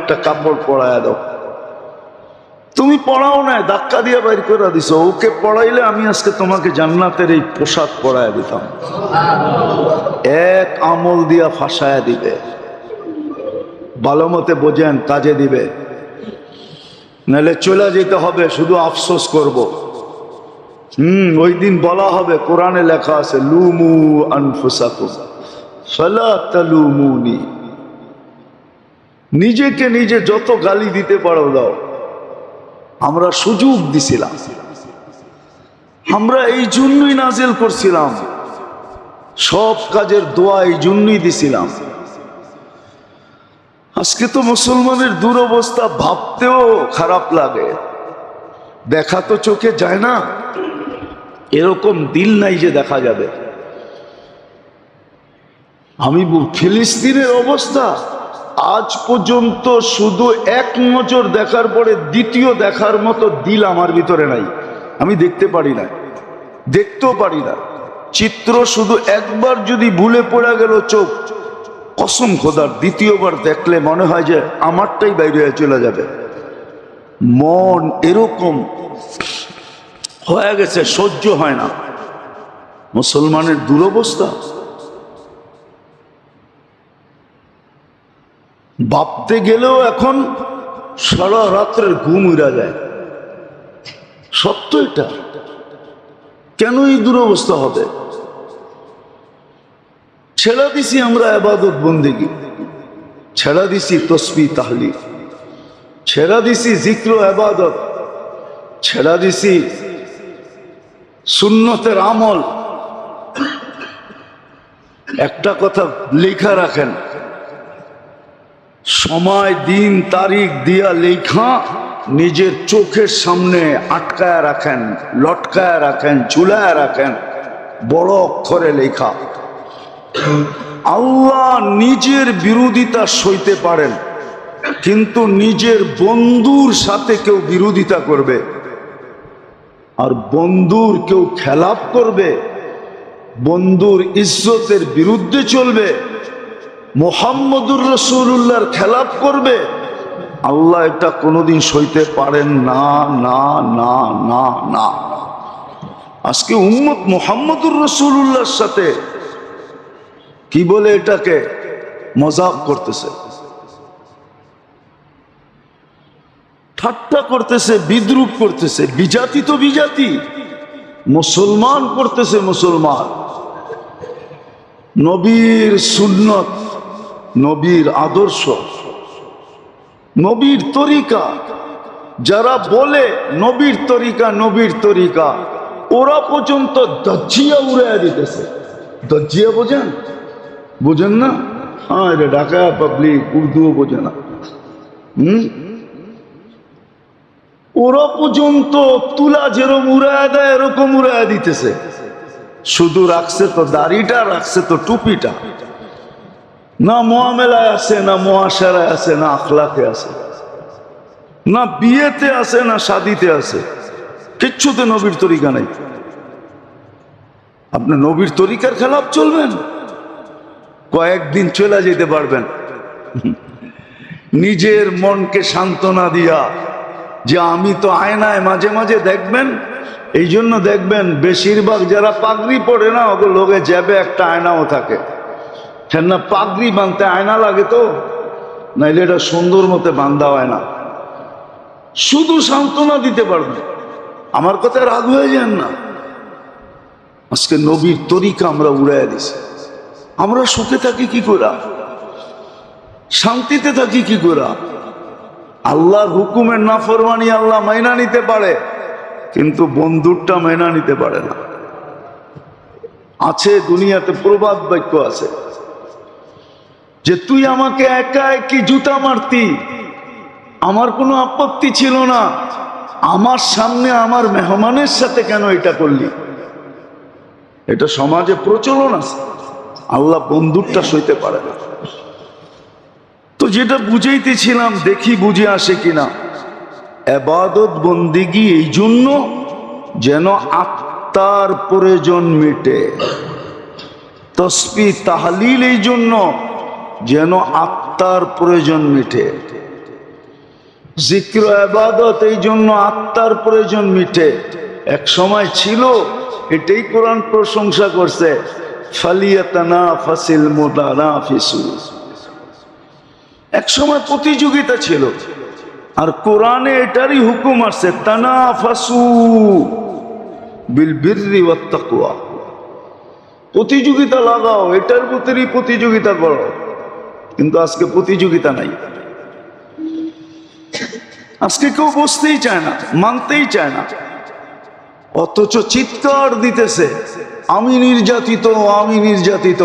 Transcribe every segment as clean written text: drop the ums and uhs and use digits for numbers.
একটা কাপড় পরায় দাও। তুমি পড়াও না, ধাক্কা দিয়ে বাইর করে দিছো। ওকে পড়াইলে আমি আজকে তোমাকে জান্নাতের এই পোশাক পরায় দিতাম। এক আমল দিয়া ফাঁসায়া দিবে। ভালো মতে বোঝেন, কাজে দিবে, নাহলে চলে যেতে হবে, শুধু আফসোস করব। ওই দিন বলা হবে, কোরআনে লেখা আছে, লুমু আনফুসাকুম ফালা তালুমুনি। নিজেকে নিজে যত গালি দিতে পারো দাও। আমরা সুযোগ দিছিলাম, আমরা এই জন্যই নাজিল করছিলাম, সব কাজের দোয়া এই জন্যই দিছিলাম। আজকে তো মুসলমানের দুরবস্থা, ভাবতেও খারাপ লাগে। দেখা তো চোখে যায় না, এরকম দিল নাই যে দেখা যাবে। আমি ফিলিস্তিনের অবস্থা আজ পর্যন্ত শুধু এক নজর দেখার পরে দ্বিতীয় দেখার মতো দিল আমার ভিতরে নাই। আমি দেখতে পারি না, দেখতেও পারি না। চিত্র শুধু একবার যদি ভুলে পড়ে গেল চোখ, কসম খোদার দ্বিতীয়বার দেখলে মনে হয় যে আমারটাই বাইরে চলে যাবে। মন এরকম হয়ে গেছে, সহ্য হয় না। মুসলমানের দুরবস্থা ভাবতে গেলেও এখন সারা রাত্রের ঘুম উড়া যায়। সত্য এটা। কেন এই দুরবস্থা হবে? ছেড়া দিছি আমরা ইবাদত বন্দেগী, ছেড়া দিছি তসবিহ তাহলিল, ছেড়া দিছি জিক্র ইবাদত, ছেড়া দিছি সুন্নতের আমল। একটা কথা লেখা রাখেন, সময় দিন তারিখ দিয়া লেখা নিজের চোখের সামনে আটকায় রাখেন, লটকায় রাখেন, ঝুলায় রাখেন, বড় অক্ষরে লেখা। আল্লাহ নিজের বিরোধিতা সইতে পারেন, কিন্তু নিজের বন্ধুর সাথে কেউ বিরোধিতা করবে আর বন্ধুর কেউ খেলাপ করবে, বন্ধুর ইজ্জতের বিরুদ্ধে চলবে, মুহাম্মদুর রাসূলুল্লাহর খেলাপ করবে, আল্লাহ এটা কোনোদিন সইতে পারেন না, না, না, না, না। আজকে উম্মত মুহাম্মদুর রাসূলুল্লাহর সাথে কি বলে এটাকে মজাক করতেছে, ঠাট্টা করতেছে, বিদ্রুপ করতেছে। বিজাতি তো বিজাতি, মুসলমান করতেছে মুসলমান। নবীর সুন্নত, নবীর আদর্শ, নবীর তরিকা যারা বলে নবীর তরিকা, নবীর তরিকা, ওরা পর্যন্ত দজ্জিয়া উড়াইয়া দিতেছে। দজ্জিয়া বোঝেন? বোঝেন না? হ্যাঁ, এটা ঢাকা পাবলিক উর্দুও বোঝে না। ওরা পর্যন্ত তুলা যেরকম উড়ায় দেয় এরকম উড়ায় দিতেছে। শুধু রাখছে তো দাড়িটা, রাখছে তো টুপিটা। না মুআমেলায় আছে, না মুআশারায় আছে, না আখলাকে আছে, না বিয়েতে আছে, না শাদিতে আছে। কিচ্ছুতে নবীর তরিকা নাই। আপনি নবীর তরিকার খেলাফ চলবেন, কয়েকদিন চলে যেতে পারবেন। নিজের মনকে সান্ত্বনা দিয়া যে আমি তো আয়নায় মাঝে মাঝে দেখবেন, এই জন্য দেখবেন বেশিরভাগ যারা পাগড়ি পরে না, ওগুলো লোকে যাবে একটা আয়নাও থাকে। না পাগড়ি বাঁধতে আয়না লাগে তো, নাইলে এটা সুন্দর মতো বান্ধা হয় না। শুধু সান্ত্বনা দিতে পারবে। আমার কথায় রাগ হয়ে যান না। আজকে নবীর তরিকা আমরা উড়াইয়া দিছি। আমরা সুখে থাকি কি করে, শান্তিতে থাকি কি করে? আল্লাহর হুকুমের নাফরমানি আল্লাহ মাইনা নিতে পারে, কিন্তু বন্ধুরটা মাইনা নিতে পারে না। আছে দুনিয়াতে প্রবাদ বাক্য আছে যে তুই আমাকে একা একই জুতা মারতি, আমার কোনো আপত্তি ছিল না, আমার সামনে আমার মেহমানের সাথে কেন এটা করলি? এটা সমাজে প্রচলন আছে। আল্লাহ বন্ধুরটা সইতে পারে না। তো যেটা বুঝাইতেছিলাম, দেখি বুঝে আসে কিনা। ইবাদত বন্দেগী এই জন্য যেন আত্মার প্রয়োজন মিটে, তাসবিহ তাহলিল এই জন্য যেন আত্মার প্রয়োজন মিটে। জিক্র ইবাদত, এই জন্য আত্মার প্রয়োজন মিটে। এক সময় ছিল, এটাই কোরআন প্রশংসা করছে, ফালিয়াতানাফাসিল মুতানাফিসুন। এক সময় প্রতিযোগিতা ছিল, আর কোরআনে এটারই হুকুম আছে, তানাফাসু বিল বিররি ওয়াত তাকওয়া। প্রতিযোগিতা লাগাও, এটার ভিতরেই প্রতিযোগিতা করো। কিন্তু আজকে প্রতিযোগিতা নাই। আজকে কেউ বসতেই চায় না, মানতেই চায় না, অথচ চিৎকার দিতেছে আমি নির্যাতিত, আমি নির্যাতিত।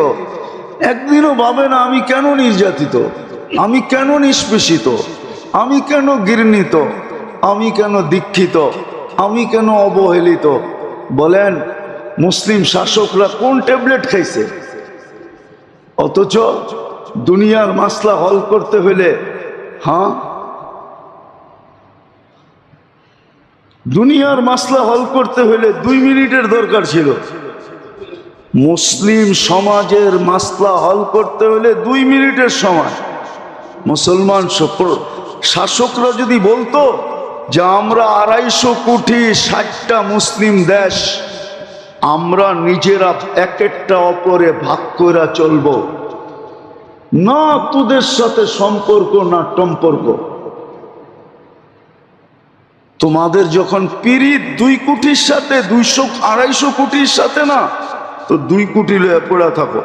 একদিনও ভাবে না আমি কেন নির্যাতিত, আমি কেন নিষ্পেষিত, আমি কেন ঘৃণিত, আমি কেন দীক্ষিত, আমি কেন অবহেলিত। বলেন মুসলিম শাসকরা কোন ট্যাবলেট খাইছে? অথচ দুনিয়ার মাসলা হল করতে হলে, হ্যাঁ, দুনিয়ার মাসলা হল করতে হলে 2 মিনিটের দরকার ছিল। মুসলিম সমাজের মাসলা হল করতে হলে 2 মিনিটের সময়। মুসলমান শাসকরা যদি বলতো যে আমরা 250 কোটি 60টা মুসলিম দেশ, আমরা নিজেরা এক একটা অপরে ভাগ করে চলবো না, তোদের সাথে সম্পর্ক না টম্পর্ক। তোমাদের যখন পীড়িত 2 কোটির সাথে, 200-250 কোটির সাথে না, তো 2 কোটি লয়ে পড়া থাকো।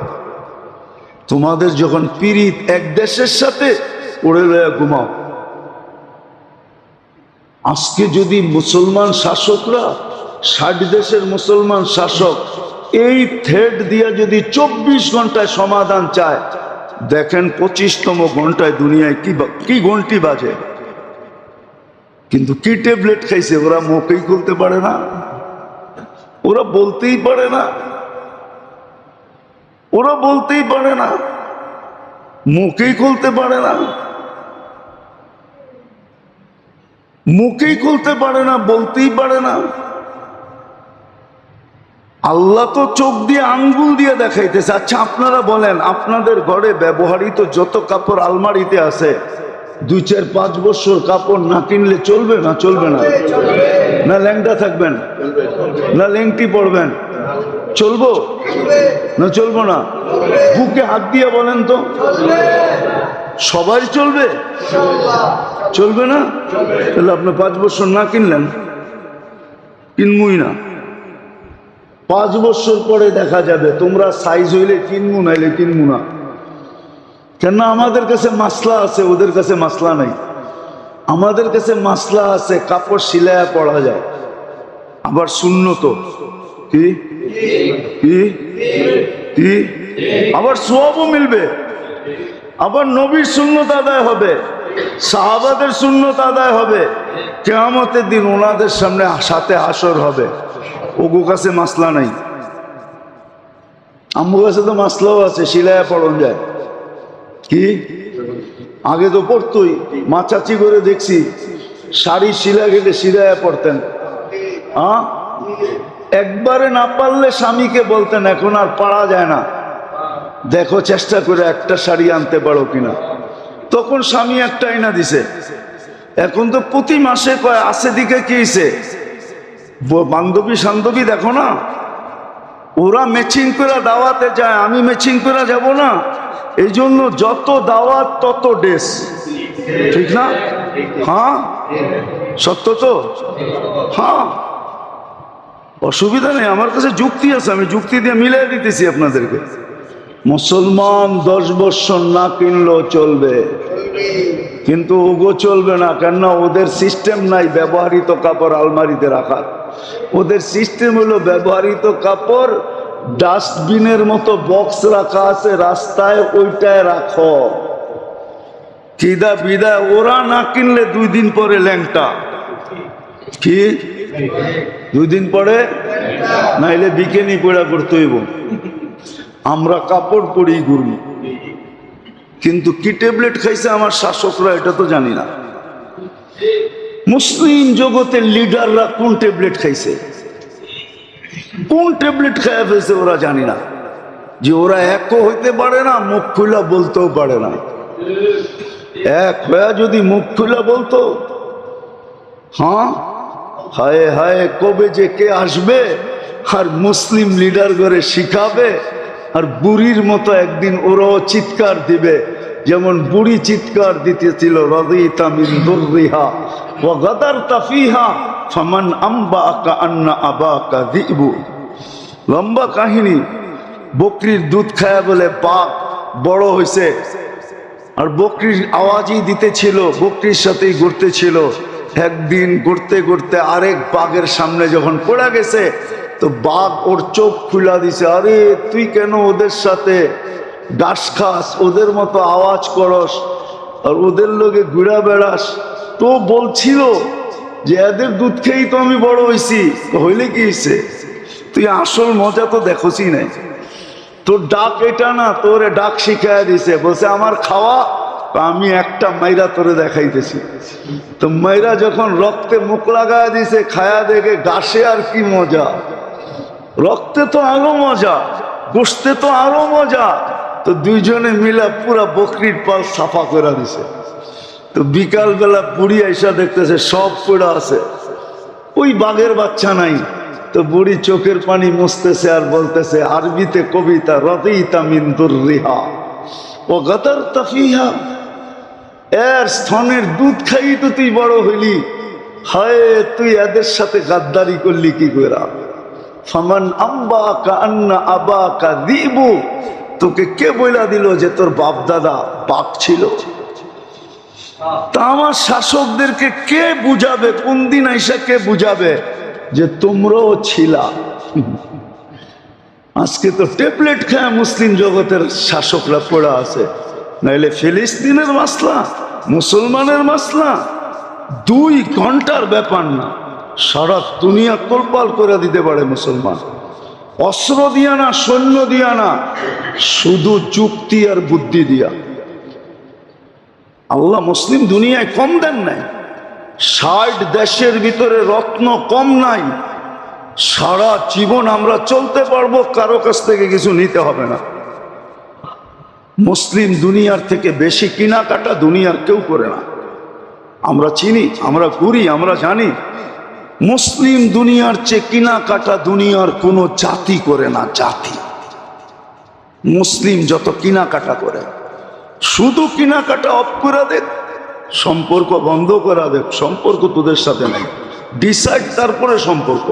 তোমাদের যখন পীড়িত এক দেশের সাথে, পড়ে লয়ে ঘুমাও। আজকে যদি মুসলমান শাসকরা, 60 দেশের মুসলমান শাসক এই থ্রেড দিয়া যদি 24 ঘন্টায় সমাধান চায়, দেখেন 25তম ঘন্টায় দুনিয়ায় কি ঘন্টি বাজে। কিন্তু কি ট্যাবলেট খাইছে? ওরা মুখেই খুলতে পারে না, ওরা বলতেই পারে না, ওরা বলতেই পারে না, মুখেই খুলতে পারে না, মুখেই খুলতে পারে না, বলতেই পারে না। আল্লাহ তো চোখ দিয়ে আঙ্গুল দিয়ে দেখাইতেছে। আচ্ছা আপনারা বলেন, আপনাদের ঘরে ব্যবহৃত যত কাপড় আলমারিতে আছে, 2-4-5 বছর কাপড় না কিনলে চলবে না? চলবে না? না ল্যাংটা থাকবেন, না লেংটি পড়বেন? চলবো না চলবো না? বুকে হাত দিয়ে বলেন তো, সবাই চলবে? চলবে না? তাহলে আপনি 5 বছর না কিনলেন, কিনবই না। 5 বছর পরে দেখা যাবে তোমরা সাইজ হইলে কিনবো, নাইলে কিনবো না। কেন? আমাদের কাছে মাসলা আছে, ওদের কাছে মাসলা নাই। আমাদের কাছে মাসলা আছে, কাপড় সিলায়া পড়া যায়, আবার সুন্নত কি কি কি, আবার সওয়াবও মিলবে, আবার নবীর সুন্নত আদায় হবে, সাহাবাদের সুন্নত আদায় হবে। কিয়ামতের দিন ওনাদের সামনে সাথে হাসর হবে। ওগো কাছে মাসলা নাই, আম্মু কাছে তো মাসলাও আছে, সিলায়া পড়ন যায়। কি আগে তো পড়তোই, মা চাচি করে দেখছি শাড়ি শিলা গেলে সিলায়া পড়তেন। হ্যাঁ, একবারে না পারলে স্বামীকে বলতেন এখন আর পারা যায় না, দেখো চেষ্টা করে একটা শাড়ি আনতে পারো কিনা। তখন স্বামী একটা আইনা দিছে। এখন তো প্রতি মাসে কয় আছে দিকে কি হইছে, বান্ধবী সান্ধবী দেখো না, ওরা ম্যাচিং করে দাওয়াতে যায়, আমি ম্যাচিং করে যাব না। এই জন্য যত দাওয়াত তত ড্রেস, ঠিক না? হ্যাঁ সত্য তো? হ্যাঁ, অসুবিধা নেই, আমার কাছে যুক্তি আছে, আমি যুক্তি দিয়ে মিলাই দিতেছি আপনাদেরকে। মুসলমান 10 বছর না কিনলেও চলবে, কিন্তু ওগো চলবে না। কেননা ওদের সিস্টেম নাই ব্যবহৃত কাপড় আলমারিতে রাখার। ওদের সিস্টেম হলো ব্যবহৃত কাপড় ডাস্টবিনের মতো বক্স রাখা আছে রাস্তায়, ওইটায় রাখো। কিদা বিদায় ওরা না কিনলে 2 দিন পরে ল্যাংটা। কি 2 দিন পরে? নাইলে বিকেনি পড়া করতে হইব। আমরা কাপড় পরি ঘুরবো, কিন্তু কি ট্যাবলেট খাইছে আমার শাসকরা এটা তো জানি না। মুসলিম জগতের লিডাররা কোন ট্যাবলেট খাইছে, কোন ট্যাবলেট খাইয়া ফেলছে ওরা জানি না। যে ওরা একও হইতে পারে না, মুখ খুলা বলতেও পারে না। এক হয়ে যদি মুখ খুলা বলতো হ্যাঁ, হায় হায় কবে যে কে আসবে আর মুসলিম লিডার করে শিখাবে, আর বুড়ির মতো একদিন ওরাও চিৎকার দিবে, যেমন বুড়ি চিৎকার দিতেছিল, রাদিতা মিন দুররিহা ওয়া গাদারতা ফিহা ফামান আম্বাকা আন্না আবাকা যিবু। লম্বা কাহিনী। বকরির দুধ খায়া বলে বাঘ বড় হয়েছে, আর বকরির আওয়াজই দিতেছিল, বকরির সাথেই ঘুরতেছিল। একদিন ঘুরতে ঘুরতে আরেক বাঘের সামনে যখন পড়ে গেছে, তো বাঘ ওর চোখ খুলা দিছে, আরে তুই কেন ওদের সাথে ঘাস খাস, ওদের মতো আওয়াজ করস, আর ওদের লোকে ঘুরা বেড়াস? তো বলছিল যে এদের দুধ খেয়েই তো আমি বড় হয়েছি। হইলে কি হয়েছে, তুই আসল মজা তো দেখোসই নাই। তোর ডাক এটা না, তোরে ডাক শিখাইয়া দিছে, বলছে আমার খাওয়া, আমি একটা মাইরা তোরে দেখাইতেছি। তো মাইরা যখন রক্তে মুখ লাগায় দিছে, খায়া দেখে ঘাসে আর কি মজা, রক্তে তো আরো মজা, গোশতে তো আরো মজা। তো দুইজনে মিলা পুরা বকরির পাল সাফা করে দিছে। তো বিকাল বেলা বুড়ি আইসা দেখতেছে সব পুরা আছে, ওই বাঘের বাচ্চা নাই। তো বুড়ি চোখের পানি মুছতেছে আর বলতেছে আরবিতে কবিতা, রাদিতা মিন দুররিহা ওয়া গাদারতা ফিহা। এর স্তনের দুধ খাই তো তুই বড় হইলি, হায় তুই এদের সাথে গাদ্দারি করলি কি করে? ফামান আম্বাকা আন্না আবাকা যিবু। তোকে কে বইলা দিল যে তোর বাপ দাদা বাঘ ছিল? তা আমার শাসকদেরকে কে বুঝাবে, কোন দিন আইসা কে বুঝাবে যে তোমরাও ছিলা? আজকে তো ট্যাবলেট খায় মুসলিম জগতের শাসকরা পড়া আছে, নাইলে ফিলিস্তিনের মাসলা, মুসলমানের মাসলা 2 ঘন্টার ব্যাপার না, সারা দুনিয়া তোলপাল করে দিতে পারে মুসলমান। অস্ত্র দিয়া না, সৈন্য দিয়া না, শুধু যুক্তি আর বুদ্ধি দিয়া। আল্লাহ মুসলিম দুনিয়ায় কম দেন নাই, 60 দেশের ভিতরে রত্ন কম নাই। সারা জীবন আমরা চলতে পারবো, কারো কাছ থেকে কিছু নিতে হবে না। মুসলিম দুনিয়ার থেকে বেশি কেনাকাটা দুনিয়ার কেউ করে না। আমরা চিনি, আমরা ঘুরি, আমরা জানি মুসলিম দুনিয়ার চেয়ে কেনাকাটা দুনিয়ার কোনো জাতি করে না। জাতি মুসলিম যত কেনাকাটা করে, শুধু কেনাকাটা অফ করে দেখ, সম্পর্ক বন্ধ করা দেখ, সম্পর্ক তোদের সাথে নাই, ডিসাইড তারপরে সম্পর্ক।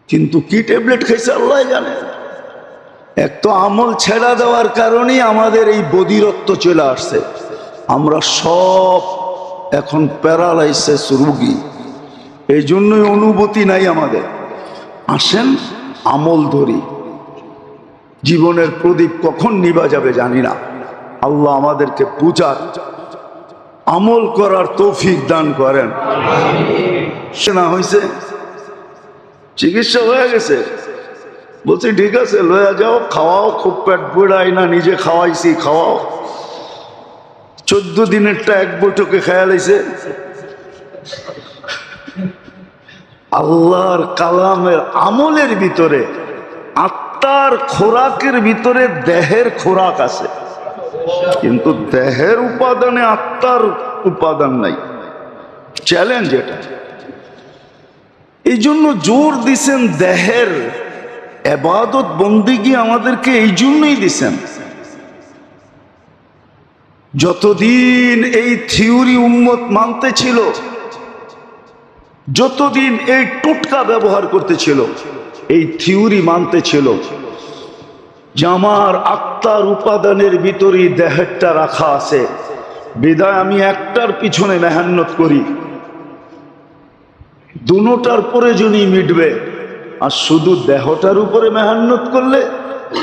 কিন্তু কি ট্যাবলেট খাইছে আল্লাহ জানে। এক তো আমল ছেড়া দেওয়ার কারণেই আমাদের এই বধিরত্ব চলে আসছে। আমরা সব এখন প্যারালাইসিস রোগী, এই জন্যই অনুভূতি নাই আমাদের। আসেন আমল ধরি, জীবনের প্রদীপ কখন নিভা যাবে জানি না। আল্লাহ আমাদেরকে বুঝার, আমল করার তৌফিক দান করেন। না হয়েছে, চিকিৎসা হয়ে গেছে, বলছি ঠিক আছে লয়া যাও, খাওয়াও, খুব পেট বুড়াই না, নিজে খাওয়াইছি, খাওয়াও। 14 দিনেরটা এক বৈঠকে খেয়াল হয়েছে। আল্লাহর কালামের আমলের ভিতরে, আত্মার খোরাকের ভিতরে দেহের খোরাক আছে, কিন্তু দেহের উপাদানে আত্মার উপাদান নাই। চ্যালেঞ্জ এটা। এই জন্য জোর দিছেন দেহের ইবাদত বন্দেগী আমাদেরকে এই জন্যই দিছেন। যতদিন এই থিওরি উম্মত মানতে ছিল, যতদিন এই টোটকা ব্যবহার করতে ছিল, এই থিওরি মানতে ছিল যে আমার আত্মার উপাদানের ভিতরেই দেহেরটা রাখা আছে, বিধায় আমি একটার পিছনে মেহনত করি, দুটার প্রয়োজনই মিটবে। আর শুধু দেহটার উপরে মেহনত করলে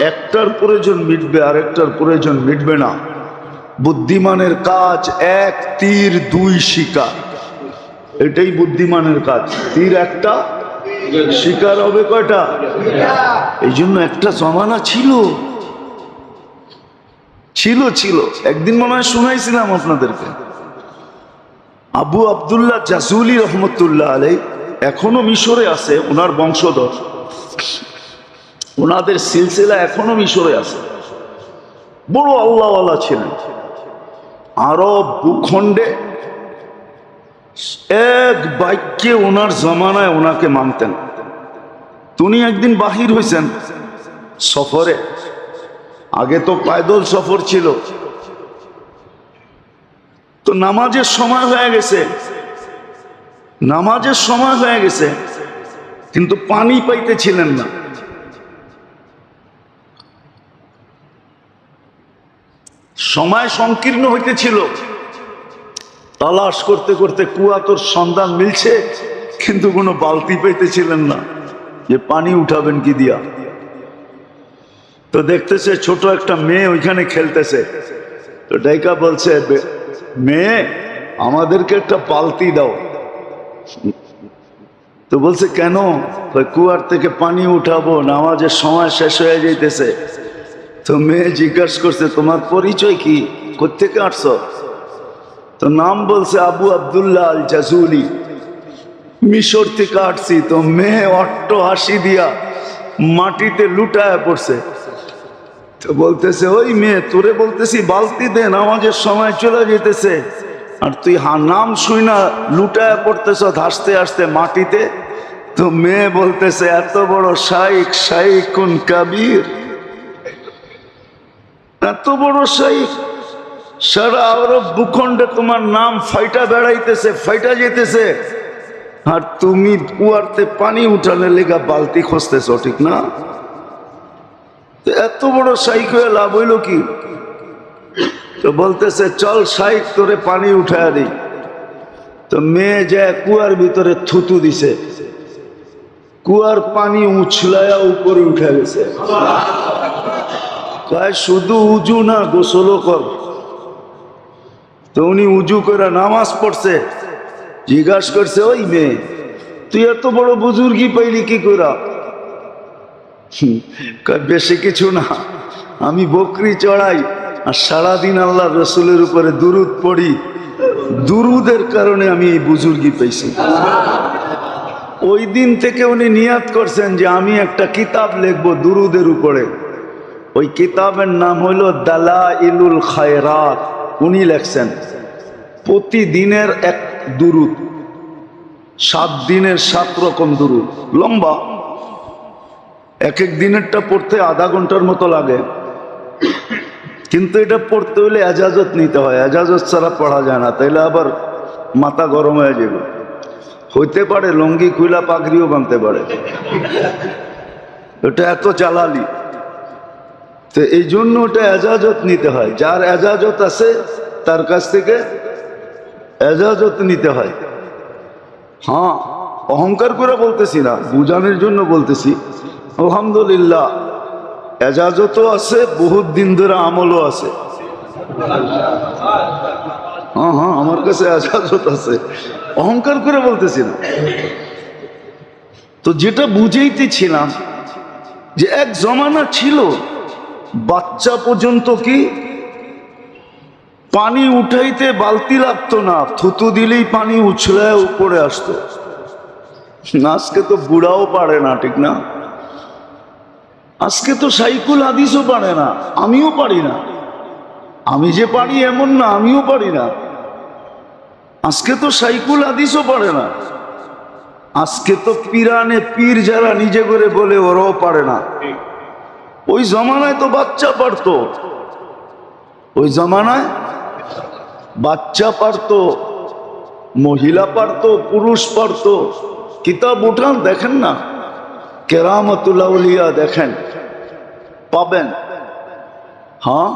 একটার প্রয়োজন মিটবে, আরেকটার প্রয়োজন মিটবে না। বুদ্ধিমানের কাজ 1 তীর 2 শিকার, এটাই বুদ্ধিমানের কাজ। তীর একটা, শিকার হবে কয়টা? এই জন্য একটা জমানা ছিল ছিল ছিল একদিন মনে হয় শুনাইছিলাম আপনাদেরকে, আবু আব্দুল্লাহ জাজুলি রহমতুল্লাহ আলাই এখনো মিশরে আছে, ওনার বংশধর, ওনাদের সিলসিলা এখনো মিশরে আছে। বড় আল্লাহওয়ালা ছিলেন। আরব ভূখণ্ডে এক বাক্যে ওনার জমানায় ওনাকে মানতেন। উনি একদিন বাহির হয়েছেন সফরে, আগে তো পায়দল সফর ছিল, তো নামাজের সময় হয়ে গেছে, নামাজের সময় হয়ে গেছে, কিন্তু পানি পাইতেছিলেন না। সময় সংকীর্ণ হইতেছিল, তালাশ করতে করতে কুয়া তোর সন্ধান মিলছে, কিন্তু কোনো বালতি পাইতেছিলেন না যে পানি উঠাবেন কি দিয়া। তো দেখতেছে ছোট একটা মেয়ে ওইখানে খেলতেছে, তো ডাইকা বলছে, মেয়ে আমাদেরকে একটা বালতি দাও। তো বলছে কেন? কুয়ার থেকে পানি উঠাবো, নামাজের সময় শেষ হয়ে যাইতেছে। তো মেয়ে জিজ্ঞাসা করছে, তোমার পরিচয় কি, কোত্থেকে আসছো? তো নাম বলছে আবু আব্দুল্লাহ আল জাজুলি, মিশর থেকে আসছি। তো মেয়ে অট্ট হাসি দিয়া মাটিতে লুটায় পড়ছে। তো বলতেছে, ওই মেয়ে তোরে বলতেছি বালতি দে, নামাজের সময় চলে যেতেছে, আর তুই নাম শুই না লুটায় পড়তেছ হাসতে হাসতে মাটিতে। তো মেয়ে বলতেছে, এত বড় শাইখ, শাইখুন কাবীর, এত বড় শাইখ, সারা আরব ভূখণ্ডে তোমার নাম ফাইটা বেড়াইতেছে, ফাইটা যেতেছে, আর তুমি কুয়ারতে পানি উঠানোর লেগা বালতি খুঁজতেছ, ঠিক না? এত বড় শাইখ হয়ে লাভ হইল কি? তো বলতেছে, চল শাইখ তোরে পানি উঠায় দিই। তো মেয়ে যায় কুয়ার ভিতরে থুতু দিছে, কুয়ার পানি উছলায়া উপরে উঠে গেছে। কয় শুধু উজু না, গোসলও কর। তো উনি উজু করে নামাজ পড়ছে। জিজ্ঞাসা করছে, ওই মেয়ে তুই এত বড় বুজুর্গি পাইলি কি করা? বেশি কিছু না, আমি বকরি চড়াই আর সারাদিন আল্লাহ রসুলের উপরে দুরুদ পড়ি, দুরুদের কারণে আমি এই বুজুর্গি পেয়েছি। ওই দিন থেকে উনি নিয়াত করছেন যে আমি একটা কিতাব লিখবো দুরুদের উপরে। ওই কিতাবের নাম হইল দালাইলুল খায়রাত। উনি লেখছেন প্রতিদিনের এক দুরুদ, 7 দিনের 7 রকম দুরুদ, লম্বা। এক এক দিনেরটা পড়তে আধা ঘন্টার মতো লাগে, কিন্তু এটা পড়তে হলে এজাজত নিতে হয়, এজাজত ছাড়া পড়া যায় না, তাইলে আবার মাথা গরম হয়ে যাবে। হইতে পারে লঙ্গি খুইলা পাগড়িও বাঁধতে পারে, এটা এত জালালি। তো এই জন্য ওটা এজাজত নিতে হয়, যার এজাজত আছে তার কাছ থেকে এজাজত নিতে হয়। হ্যাঁ, অহংকার করে বলতেছি না, বুঝানোর জন্য বলতেছি। আলহামদুলিল্লাহ এজাজতও আছে, বহুত দিন ধরে আমলও আছে। হ্যাঁ হ্যাঁ, আমার কাছে এজাজত আছে, অহংকার করে বলতেছি না। তো যেটা বুঝাইতেছিলাম যে এক জমানা ছিল বাচ্চা পর্যন্ত কি পানি উঠাইতে বালতি লাগতো না, থুতু দিলেই পানি উছলায় উপরে আসতো। আজকে তো বুড়াও পারে না, ঠিক না? আজকে তো সাইকুল হাদিসও পারে না, আমিও পারি না। আমি যে পারি এমন না, আমিও পারি না। আজকে তো সাইকুল হাদিসও পারে না। আজকে তো পিরানে পীর যারা নিজে করে বলে ওরাও পারে না। ওই জমানায় তো বাচ্চা পারতো, ওই জমানায় বাচ্চা পারতো, মহিলা পারতো, পুরুষ পারতো। কিতাব উঠান দেখেন না, কেরামতুল আউলিয়া দেখেন, পাবেন। হ্যাঁ,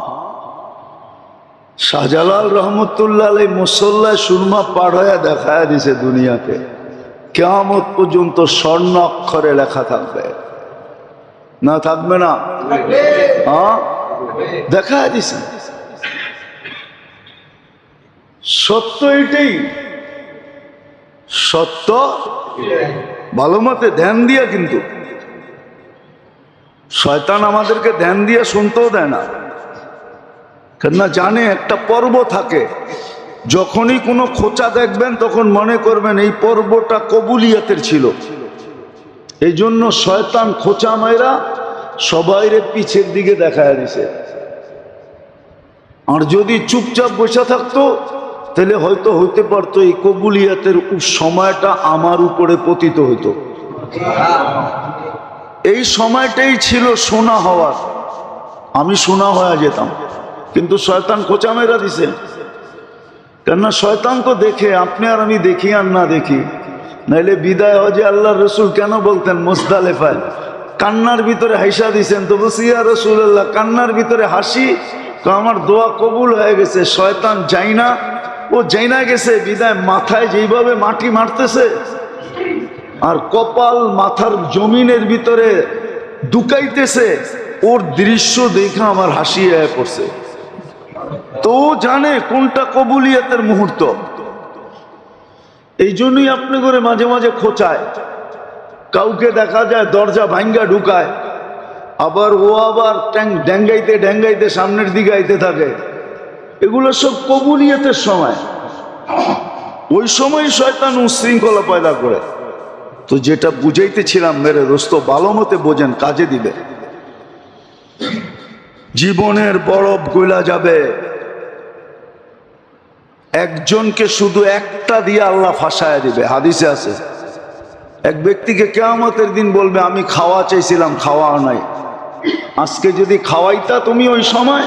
শাহজালাল রহমতুল্লাহ আলাই মুসল্লায় সুরমা পার হয়ে দেখায় দিছে দুনিয়াকে, কিয়ামত পর্যন্ত স্বর্ণ অক্ষরে লেখা থাকবে, না থাকবে না? হ্যাঁ, দেখায় দিছে। সত্য এটাই, সত্য ভালো মতে ধ্যান দিয়া। কিন্তু শয়তান আমাদেরকে ধ্যান দিয়া শুনতেও দেয় না, কেননা জানে একটা পর্ব থাকে, যখনই কোনো খোঁচা দেখবেন তখন মনে করবেন এই পর্বটা কবুলিয়াতের ছিল। এই জন্য শয়তান খোঁচা মাইরা সবাইরে পিছের দিকে দেখায় দিছে। আর যদি চুপচাপ বসে থাকতো তাহলে হয়তো হইতে পারতো এই কবুলিয়াতের সময়টা আমার উপরে পতিত হইতো। এই সময়টাই ছিল সোনা হওয়ার, আমি সোনা হয়ে যেতাম। কিন্তু শয়তান খোঁচা মেরা দিছে। কেননা শয়তান তো দেখে, আপনি আর আমি দেখি আর না দেখি। নাইলে বিদায় হজে আল্লাহর রসুল কেন বলতেন মুজদালিফায় কান্নার ভিতরে হাসা দিছেন? তো বলছি ইয়া রাসূলুল্লাহ, কান্নার ভিতরে হাসি তো আমার দোয়া কবুল হয়ে গেছে। শয়তান যাই না, ও যাই না গেছে বিদায় মাথায় যেইভাবে মাটি মারতেছে আর কপাল মাথার জমিনের ভিতরে ঢুকাইতেছে, ওর দৃশ্য দেখে আমার হাসি আয়া পড়ছে। তো জানে কোনটা কবুলিয়াতের মুহূর্ত। এই জন্যই আপনি করে মাঝে মাঝে খোঁচায়। কাউকে দেখা যায় দরজা ভাঙ্গা ঢুকায়, আবার ও আবার ড্যাঙ্গাইতে ড্যাঙ্গাইতে সামনের দিকে আইতে থাকে। এগুলো সব কবুলিয়াতের সময়। ওই সময় শয়তান উশৃঙ্খলা পয়দা করে। তো যেটা বুঝাইতেছিলাম মেরে দোস্ত, ভালো মতে বোঝেন, কাজে দিবে। জীবনের বরফ গলা যাবে। একজনকে শুধু একটা দিয়ে আল্লাহ ফাঁসায় দিবে। হাদিসে আছে, এক ব্যক্তিকে কিয়ামতের দিন বলবে আমি খাওয়া চাইছিলাম, খাওয়া নাই। আজকে যদি খাওয়াইতা তুমি ওই সময়,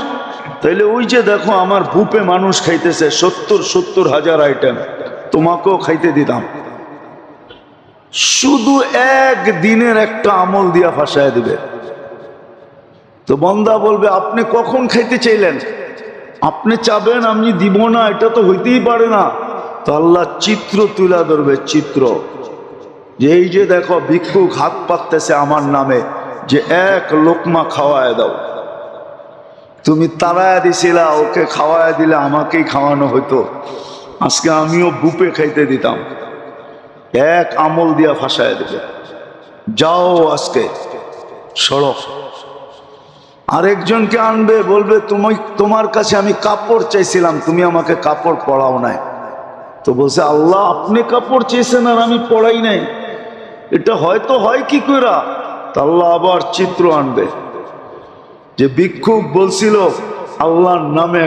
তাইলে ওই যে দেখো আমার বুপে মানুষ খাইতেছে 70,000 আইটেম, তোমাকেও খাইতে দিতাম। শুধু এক দিনের একটা আমল দিয়া ফাঁসায় দিবে। তো বান্দা বলবে আপনি কখন খাইতে চাইলেন? আপনি চাবেন আমি দিব না, এটা তো হইতেই পারে না। তো আল্লাহ চিত্র তুলে ধরবে, চিত্র যে এই যে দেখো ভিক্ষুক হাত পাততেছে আমার নামে, যে এক লোকমা খাওয়ায় দাও। তুমি তাড়ায় দিছিলা, ওকে খাওয়ায় দিলে আমাকেই খাওয়ানো হইতো, আজকে আমিও বুপে খাইতে দিতাম। এক আমল দিয়া ফাঁসায় দেবে, যাও আজকে সড়ক। আরেকজনকে আনবে, বলবে তোমার কাছে আমি কাপড় চাইছিলাম, তুমি আমাকে কাপড় পরাও নাই। তো বলছে আল্লাহ আপনি কাপড় চেয়েছেন আর আমি পড়াই নাই, এটা হয়তো হয় কি করে? তা আল্লাহ আবার চিত্র আনবে যে ভিক্ষুক বলছিল আল্লাহর নামে